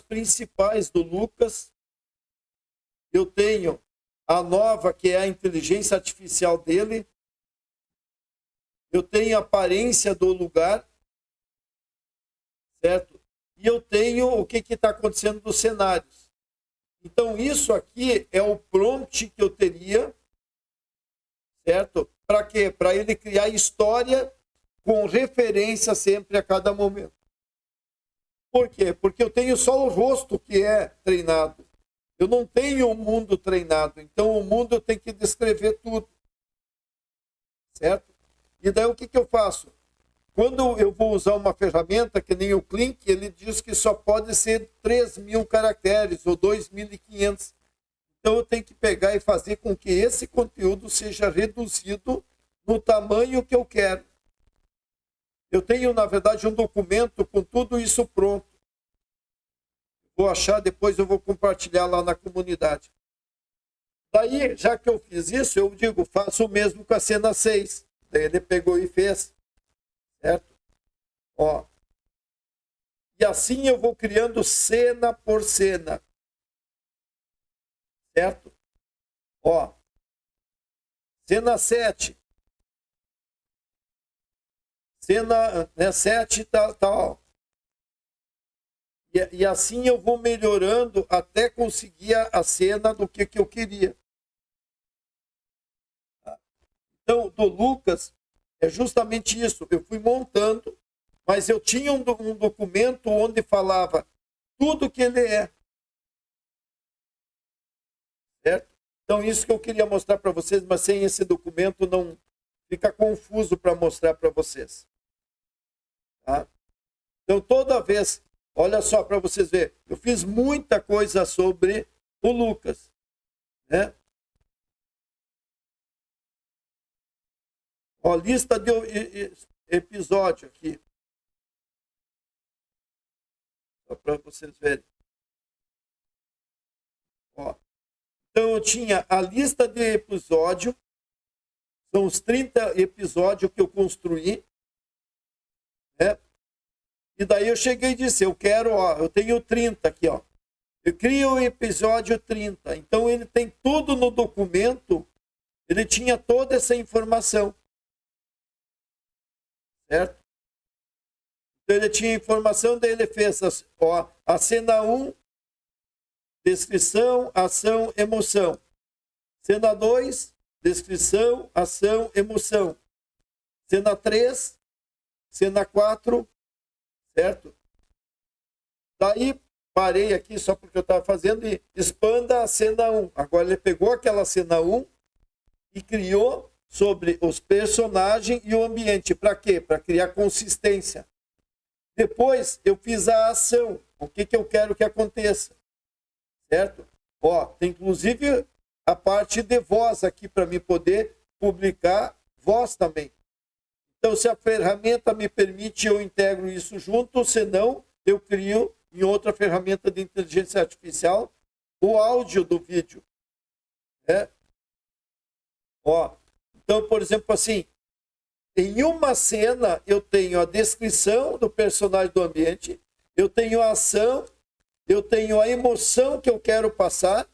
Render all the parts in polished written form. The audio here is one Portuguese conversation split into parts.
principais do Lucas. Eu tenho a nova, que é a inteligência artificial dele. Eu tenho a aparência do lugar, certo? E eu tenho o que está acontecendo nos cenários. Então, isso aqui é o prompt que eu teria, certo? Para quê? Para ele criar história com referência sempre a cada momento. Por quê? Porque eu tenho só o rosto que é treinado. Eu não tenho o mundo treinado. Então, o mundo eu tenho que descrever tudo. Certo? E daí o que eu faço? Quando eu vou usar uma ferramenta, que nem o Klink, ele diz que só pode ser 3.000 caracteres ou 2.500. Então, eu tenho que pegar e fazer com que esse conteúdo seja reduzido no tamanho que eu quero. Eu tenho, na verdade, um documento com tudo isso pronto. Vou achar, depois eu vou compartilhar lá na comunidade. Daí, já que eu fiz isso, eu digo, faço o mesmo com a cena 6. Daí ele pegou e fez. Certo? Ó. E assim eu vou criando cena por cena. Certo? Ó. Cena 7. Cena 7 tal. E assim eu vou melhorando até conseguir a cena do que eu queria. Então, do Lucas, é justamente isso. Eu fui montando, mas eu tinha um documento onde falava tudo que ele é. Certo? Então, isso que eu queria mostrar para vocês, mas sem esse documento não fica confuso para mostrar para vocês. Tá? Então, toda vez, olha só para vocês verem, eu fiz muita coisa sobre o Lucas. Né? Ó, lista de episódio aqui. Só para vocês verem. Ó. Então, eu tinha a lista de episódio. São os 30 episódios que eu construí. Né? E daí eu cheguei e disse, eu quero, ó, eu tenho 30 aqui, ó. Eu crio o episódio 30. Então, ele tem tudo no documento. Ele tinha toda essa informação. Certo? Então, ele tinha informação, daí ele fez a cena 1, descrição, ação, emoção. Cena 2, descrição, ação, emoção. Cena 3, cena 4, certo? Daí, parei aqui só porque eu estava fazendo e expanda a cena 1. Agora, ele pegou aquela cena 1 e criou sobre os personagens e o ambiente. Para quê? Para criar consistência. Depois, eu fiz a ação. O que eu quero que aconteça. Certo? Ó, tem inclusive a parte de voz aqui para mim poder publicar voz também. Então, se a ferramenta me permite, eu integro isso junto, senão eu crio em outra ferramenta de inteligência artificial o áudio do vídeo. Né? Ó, então, por exemplo, assim, em uma cena eu tenho a descrição do personagem do ambiente, eu tenho a ação, eu tenho a emoção que eu quero passar,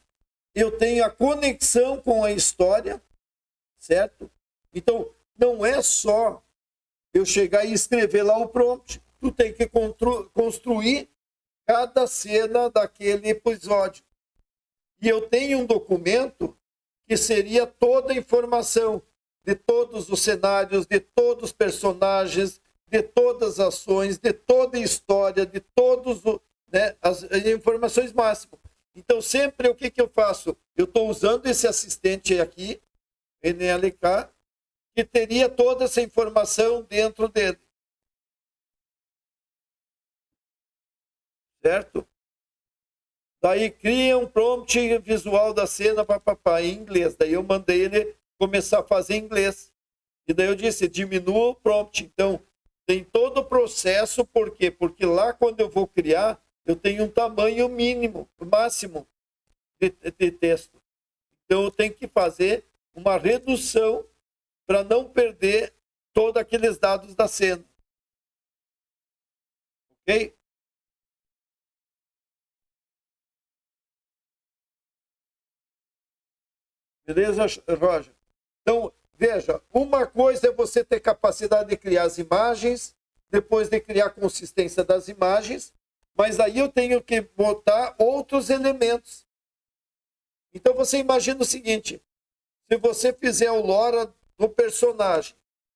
eu tenho a conexão com a história, certo? Então, não é só eu chegar e escrever lá o prompt. Tu tem que construir cada cena daquele episódio. E eu tenho um documento que seria toda a informação de todos os cenários, de todos os personagens, de todas as ações, de toda a história, de todos as informações máximas. Então, sempre o que eu faço? Eu estou usando esse assistente aqui, NLK, que teria toda essa informação dentro dele. Certo? Daí cria um prompt visual da cena em inglês. Daí eu mandei ele começar a fazer em inglês. E daí eu disse, diminua o prompt. Então, tem todo o processo, por quê? Porque lá quando eu vou criar, eu tenho um tamanho mínimo, máximo de texto. Então, eu tenho que fazer uma redução para não perder todos aqueles dados da cena. Ok? Beleza, Roger? Então, veja, uma coisa é você ter capacidade de criar as imagens, depois de criar a consistência das imagens, mas aí eu tenho que botar outros elementos. Então você imagina o seguinte, se você fizer o lore do personagem,